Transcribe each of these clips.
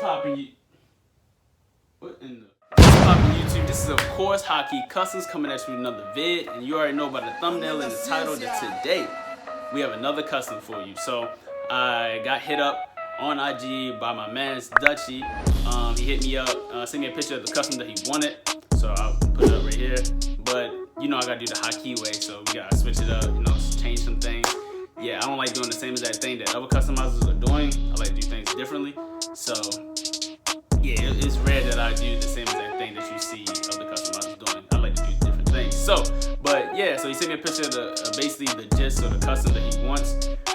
poppin'? What in the? What's poppin' YouTube? This is of course Haki Customz coming at you with another vid, and you already know by the thumbnail and the title that today we have another custom for you. So I got hit up on IG by my man's Dutchy. He hit me up, sent me a picture of the custom that he wanted. So I'll put it up right here. But you know I gotta do the Haki way, so we gotta switch it up, you know, change some things. Yeah, I don't like doing the same exact thing that other customizers are doing. I like to do things differently. So yeah, it's rare that I do the same exact thing that you see other customizers doing. I like to do different things. So, but yeah, so he sent me a picture of the basically the gist of the custom that he wants.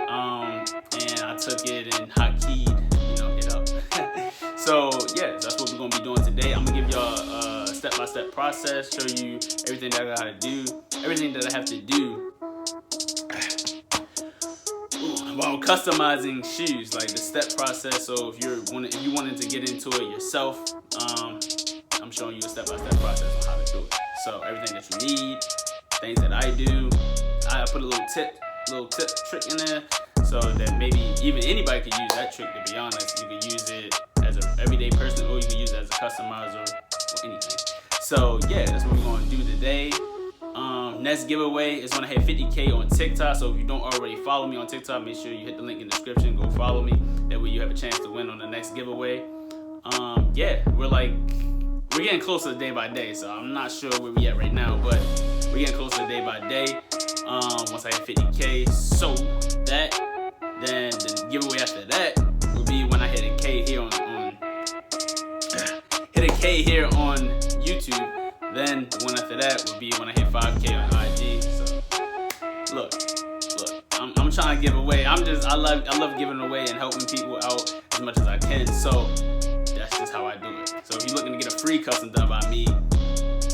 And I took it and Haki'd, you know, it up. So yeah, that's what we're gonna be doing today. I'm gonna give y'all a step-by-step process, show you everything that I gotta do, everything that I have to do while customizing shoes, like the step process. So if you wanted to get into it yourself, I'm showing you a step-by-step process on how to do it. So everything that you need, things that I do, I put a little tip trick in there, so that maybe even anybody could use that trick. To be honest, you could use it as an everyday person, or you could use it as a customizer or anything. So yeah, that's what we're gonna do today. Next giveaway is gonna hit 50K on TikTok. So if you don't already follow me on TikTok, make sure you hit the link in the description. Go follow me. That way you have a chance to win on the next giveaway. Yeah, we're getting closer day by day. So I'm not sure where we at right now, but we're getting closer day by day. Once I hit 50K, so that then the giveaway after that will be when I hit a K here on YouTube. Then the one after that will be when I hit 5K on IG. So look, I'm trying to give away. I love giving away and helping people out as much as I can. So that's just how I do it. So if you're looking to get a free custom done by me,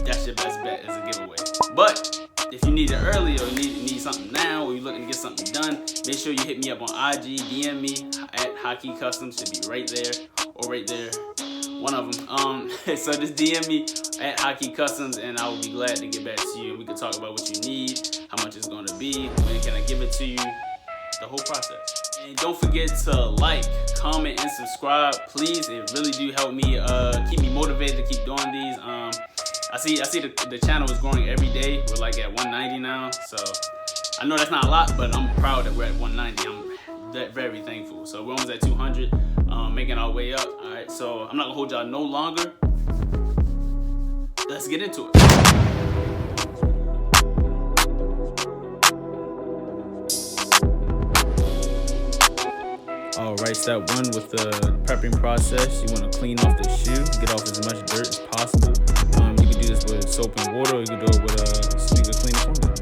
that's your best bet as a giveaway. But if you need it early, or you need something now, or you're looking to get something done, make sure you hit me up on IG, DM me at Haki Customz. Should be right there or right there. One of them. So just DM me at Haki Customz, and I will be glad to get back to you. We can talk about what you need, how much it's going to be, when can I give it to you, the whole process. And don't forget to like, comment, and subscribe, please. It really do help me keep me motivated to keep doing these. I see the channel is growing every day. We're like at 190 now, so I know that's not a lot, but I'm proud that we're at 190. I'm very thankful. So we're almost at 200, making our way up. All right, so I'm not gonna hold y'all no longer. Let's get into it. All right, step one with the prepping process. You want to clean off the shoe, get off as much dirt as possible. You can do this with soap and water, or you can do it with a sneaker cleaning formula.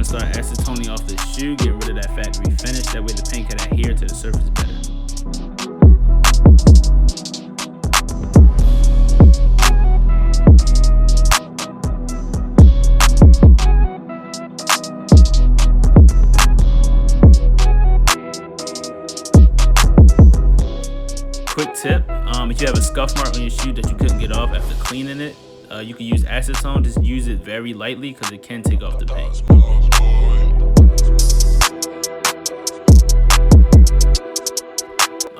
Start acetoning off the shoe, get rid of that factory finish, that way the paint can adhere to the surface better. Quick tip, if you have a scuff mark on your shoe that you couldn't get off after cleaning it, you can use acetone. Just use it very lightly because it can take off the paint.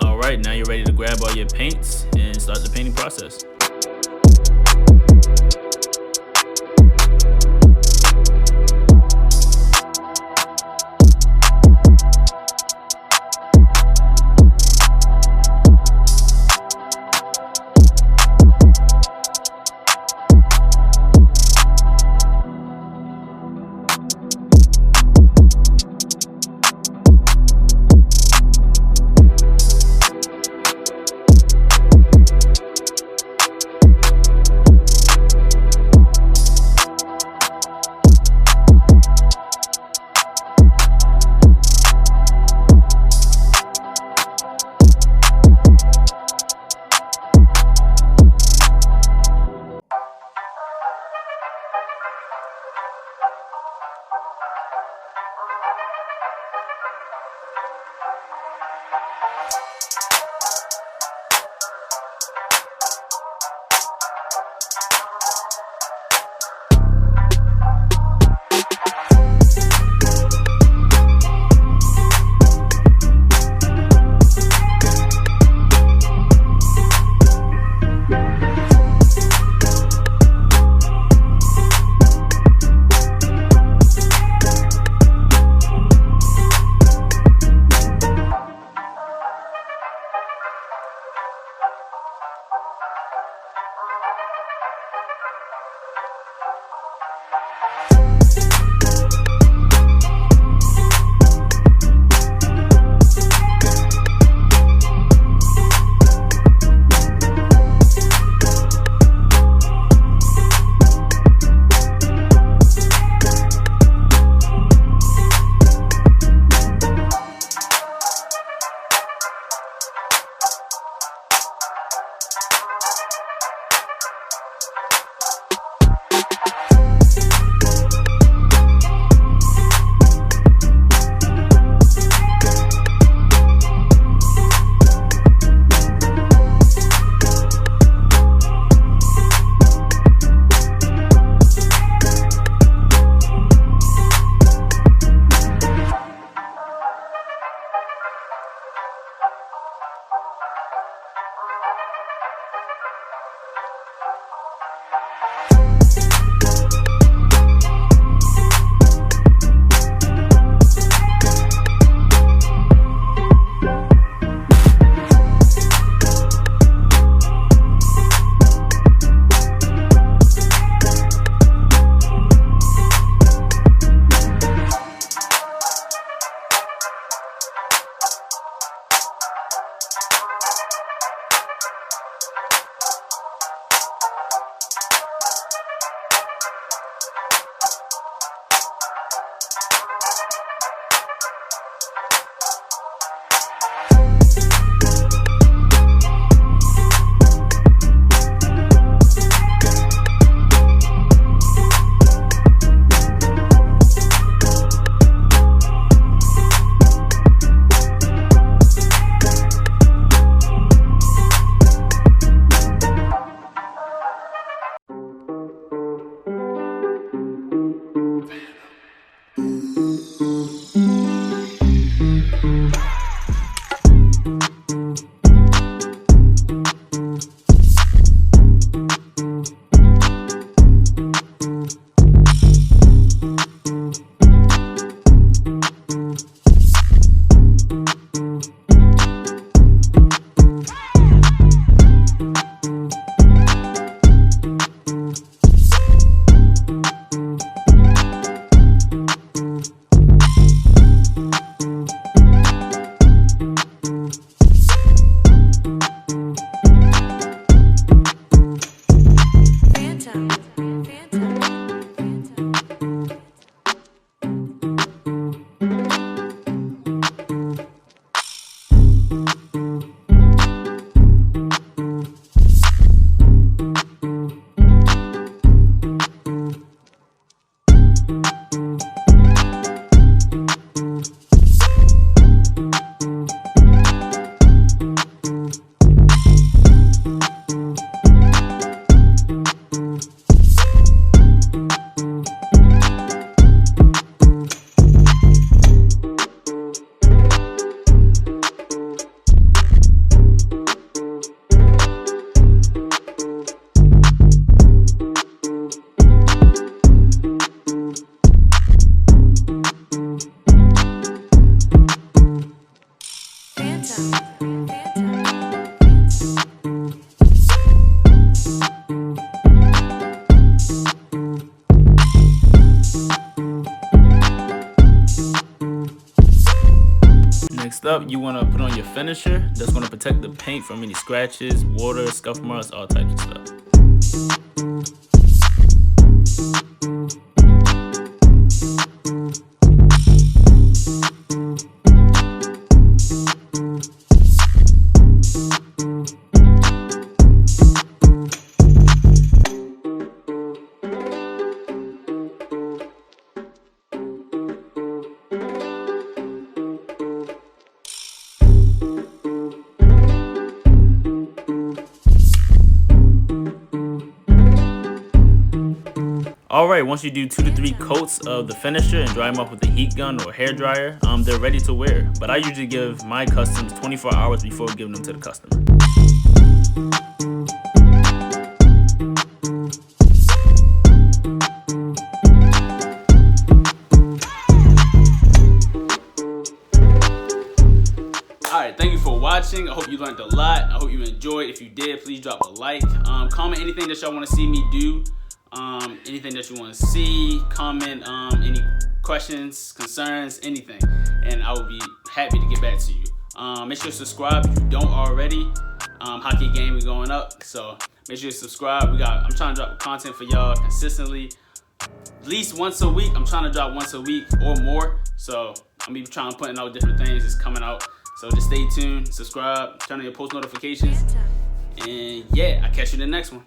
Alright, now you're ready to grab all your paints and start the painting process. Next up, you want to put on your finisher. That's going to protect the paint from any scratches, water, scuff marks, all types of stuff. Alright, once you do 2 to 3 coats of the finisher and dry them off with a heat gun or hair dryer, they're ready to wear. But I usually give my customs 24 hours before giving them to the customer. Alright, thank you for watching. I hope you learned a lot. I hope you enjoyed. If you did, please drop a like. Comment anything that y'all want to see me do. Anything that you want to see, comment any questions, concerns, anything, and I will be happy to get back to you. Make sure to subscribe if you don't already. Haki Gaming going up, so make sure to subscribe. I'm trying to drop content for y'all consistently, at least once a week. I'm trying to drop once a week or more, so I'm be trying to putting out different things that's coming out. So just stay tuned, subscribe, turn on your post notifications, and yeah, I'll catch you in the next one.